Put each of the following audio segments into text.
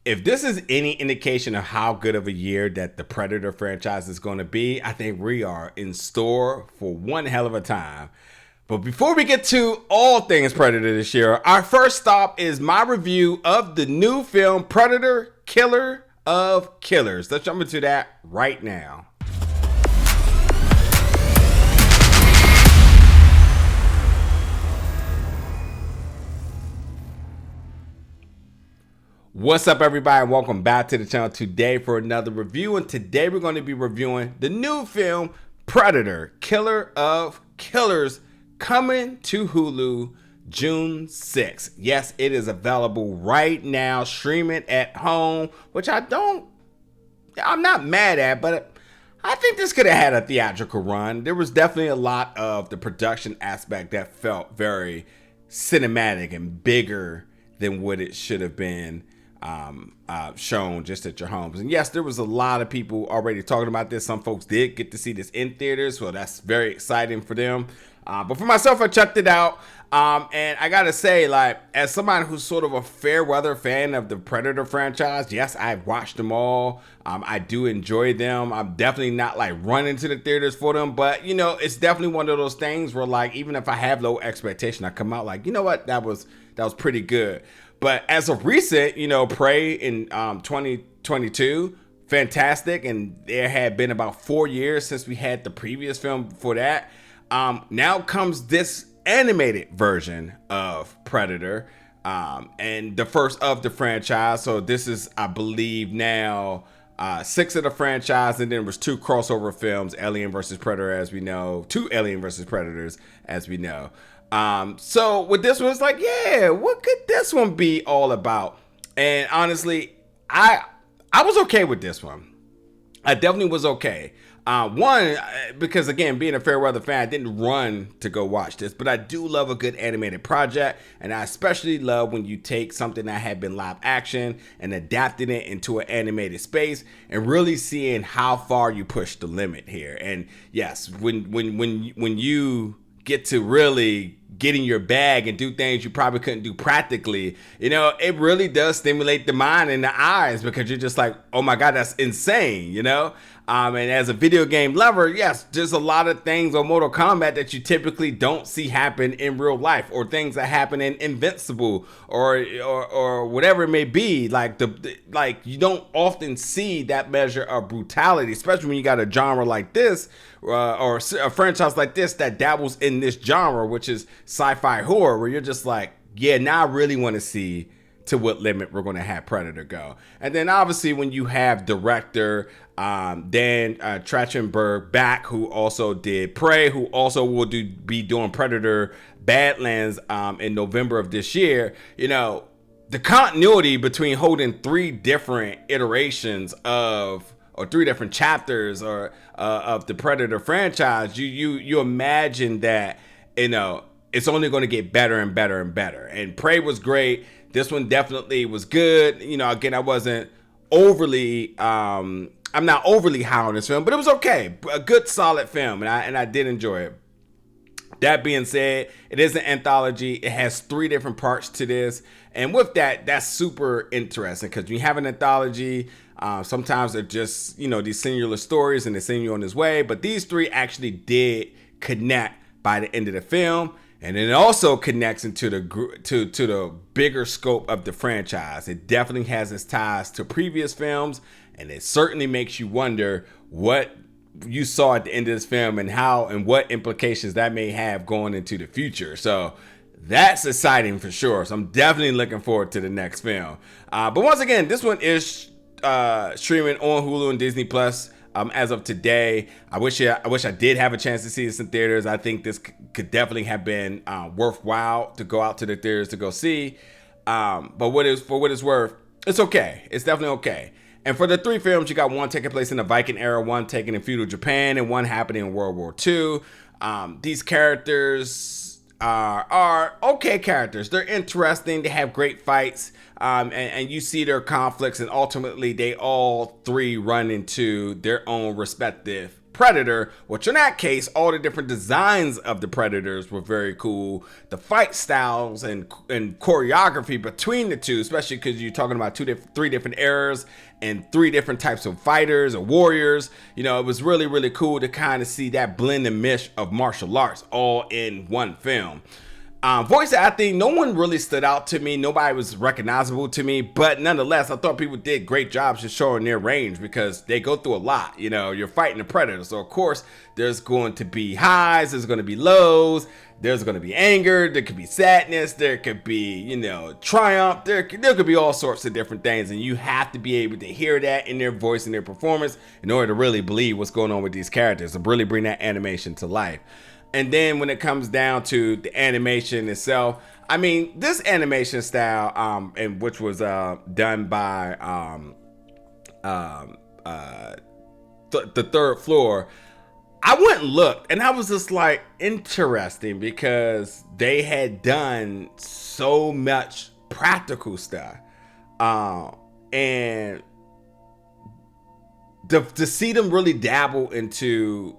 if this is any indication of how good of a year that the Predator franchise is going to be, I think we are in store for one hell of a time. But before we get to all things Predator this year, our first stop is my review of the new film Predator, Killer of Killers. Let's jump into that right now. What's up, everybody, and welcome back to the channel today for another review. And today we're going to be reviewing the new film Predator, Killer of Killers, coming to Hulu June 6th. Yes, it is available right now, streaming at home, which I'm not mad at, but I think this could have had a theatrical run. There was definitely a lot of the production aspect that felt very cinematic and bigger than what it should have been shown just at your homes. And yes, there was a lot of people already talking about this. Some folks did get to see this in theaters, so that's very exciting for them. But for myself, I checked it out. And I gotta say, like, as somebody who's sort of a fair weather fan of the Predator franchise, yes, I've watched them all. I do enjoy them. I'm definitely not like running to the theaters for them, but you know, it's definitely one of those things where, like, even if I have low expectation, I come out like, you know what, that was pretty good. But as of recent, you know, Prey in 2022, fantastic, and there had been about 4 years since we had the previous film before that. Now comes this animated version of Predator, and the first of the franchise. So this is, I believe, now 6 of the franchise, and then there was 2 crossover films, Alien versus Predator, as we know, 2 Alien versus Predators, as we know. So with this one, it's like, yeah, what could this one be all about? And honestly, I was okay with this one. I definitely was okay. One, because again, being a fair weather fan, I didn't run to go watch this, but I do love a good animated project, and I especially love when you take something that had been live action and adapting it into an animated space and really seeing how far you push the limit here. And yes, when you get to really get in your bag and do things you probably couldn't do practically, you know, it really does stimulate the mind and the eyes, because you're just like, oh my God, that's insane, you know? And as a video game lover, yes, there's a lot of things on Mortal Kombat that you typically don't see happen in real life, or things that happen in Invincible or whatever it may be. Like like you don't often see that measure of brutality, especially when you got a genre like this, or a franchise like this that dabbles in this genre, which is sci-fi horror, where you're just like, yeah, now I really want to see to what limit we're going to have Predator go. And then obviously when you have director Dan Trachtenberg back, who also did Prey, who also will be doing Predator Badlands in November of this year, you know, the continuity between holding 3 different iterations of, or 3 different chapters or of the Predator franchise, you imagine that, you know, it's only going to get better and better and better. And Prey was great. This one definitely was good. You know, again, I wasn't overly, I'm not overly high on this film, but it was okay. A good, solid film, and I did enjoy it. That being said, it is an anthology. It has 3 different parts to this. And with that, that's super interesting, because when you have an anthology, sometimes they're just, you know, these singular stories and they send you on this way. But these 3 actually did connect by the end of the film. And it also connects into the bigger scope of the franchise. It definitely has its ties to previous films, and it certainly makes you wonder what you saw at the end of this film and how and what implications that may have going into the future. So that's exciting for sure. So I'm definitely looking forward to the next film. But once again, this one is streaming on Hulu and Disney Plus. As of today, I wish I did have a chance to see this in theaters. I think this could definitely have been worthwhile to go out to the theaters to go see. But for what it's worth, it's okay. It's definitely okay. And for the 3 films, you got one taking place in the Viking era, one taking in feudal Japan, and one happening in World War II. These characters are okay characters. They're interesting. They have great fights. And you see their conflicts, and ultimately they all 3 run into their own respective Predator, which in that case, all the different designs of the Predators were very cool. The fight styles and choreography between the two, especially because you're talking about three different eras and three different types of fighters or warriors. You know, it was really, really cool to kind of see that blend and mesh of martial arts all in one film. Voice acting, no one really stood out to me. Nobody was recognizable to me, but nonetheless, I thought people did great jobs just showing their range because they go through a lot. You know, you're fighting a predator, so of course there's going to be highs, there's going to be lows, there's going to be anger, there could be sadness, there could be, you know, triumph, there could be all sorts of different things, and you have to be able to hear that in their voice and their performance in order to really believe what's going on with these characters, to really bring that animation to life. And then when it comes down to the animation itself, I mean, this animation style, and which was done by the Third Floor, I went and looked, and I was just like, interesting, because they had done so much practical stuff, and to see them really dabble into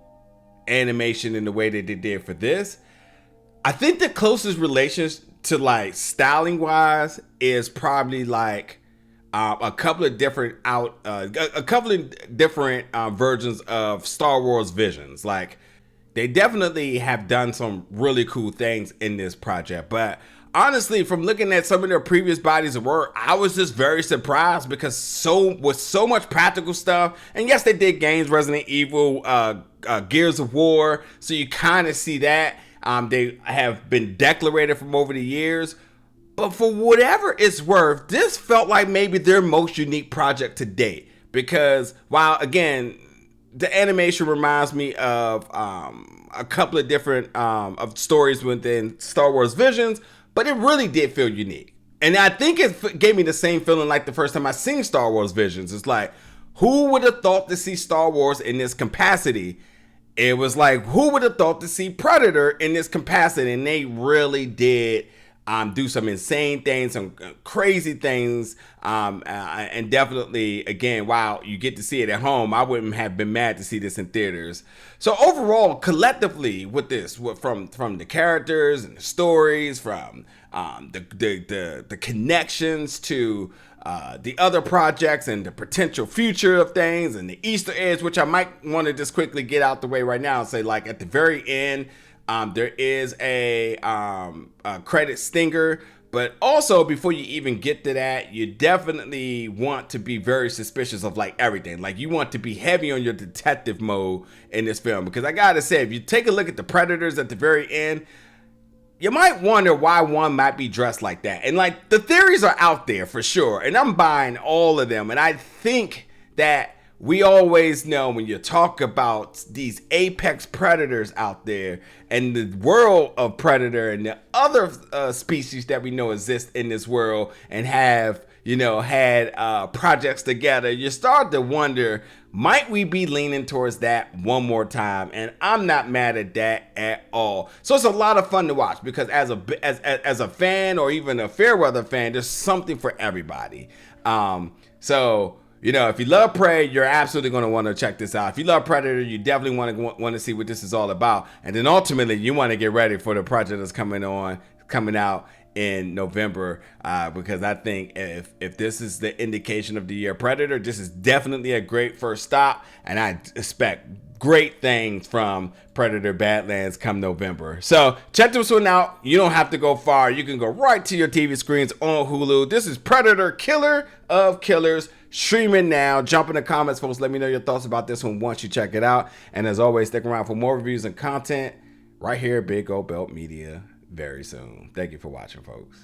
animation in the way that they did for this, I think the closest relations to like styling wise is probably like a couple of different versions of Star Wars Visions. Like, they definitely have done some really cool things in this project, but honestly, from looking at some of their previous bodies of work, I was just very surprised because with so much practical stuff, and yes, they did games, Resident Evil, Gears of War, so you kind of see that. They have been decorated from over the years, but for whatever it's worth, this felt like maybe their most unique project to date, because while, again, the animation reminds me of a couple of different of stories within Star Wars Visions, but it really did feel unique. And I think it gave me the same feeling like the first time I seen Star Wars Visions. It's like, who would have thought to see Star Wars in this capacity? It was like, who would have thought to see Predator in this capacity? And they really did do some insane things, some crazy things, and definitely, again, while you get to see it at home, I wouldn't have been mad to see this in theaters. So overall, collectively, with this, from the characters and the stories, from the connections to the other projects and the potential future of things and the Easter eggs, which I might want to just quickly get out the way right now and say, like, at the very end, there is a credit stinger, but also before you even get to that, you definitely want to be very suspicious of like everything. Like, you want to be heavy on your detective mode in this film, because I gotta say, if you take a look at the Predators at the very end, you might wonder why one might be dressed like that. And like, the theories are out there for sure, and I'm buying all of them. And I think that we always know when you talk about these apex predators out there and the world of Predator and the other species that we know exist in this world and have, you know, had projects together, you start to wonder, might we be leaning towards that one more time? And I'm not mad at that at all. So it's a lot of fun to watch, because as a fan, or even a Fairweather fan, there's something for everybody. So, you know, if you love Prey, you're absolutely going to want to check this out. If you love Predator, you definitely want to see what this is all about. And then ultimately, you want to get ready for the project that's coming out in November, because I think if this is the indication of the year Predator, this is definitely a great first stop, and I expect great things from Predator Badlands come November. So check this one out. You don't have to go far. You can go right to your TV screens on Hulu. This is Predator, Killer of Killers, streaming now. Jump in the comments, folks. Let me know your thoughts about this one once you check it out. And as always, stick around for more reviews and content right here at Big Old Belt Media very soon. Thank you for watching, folks.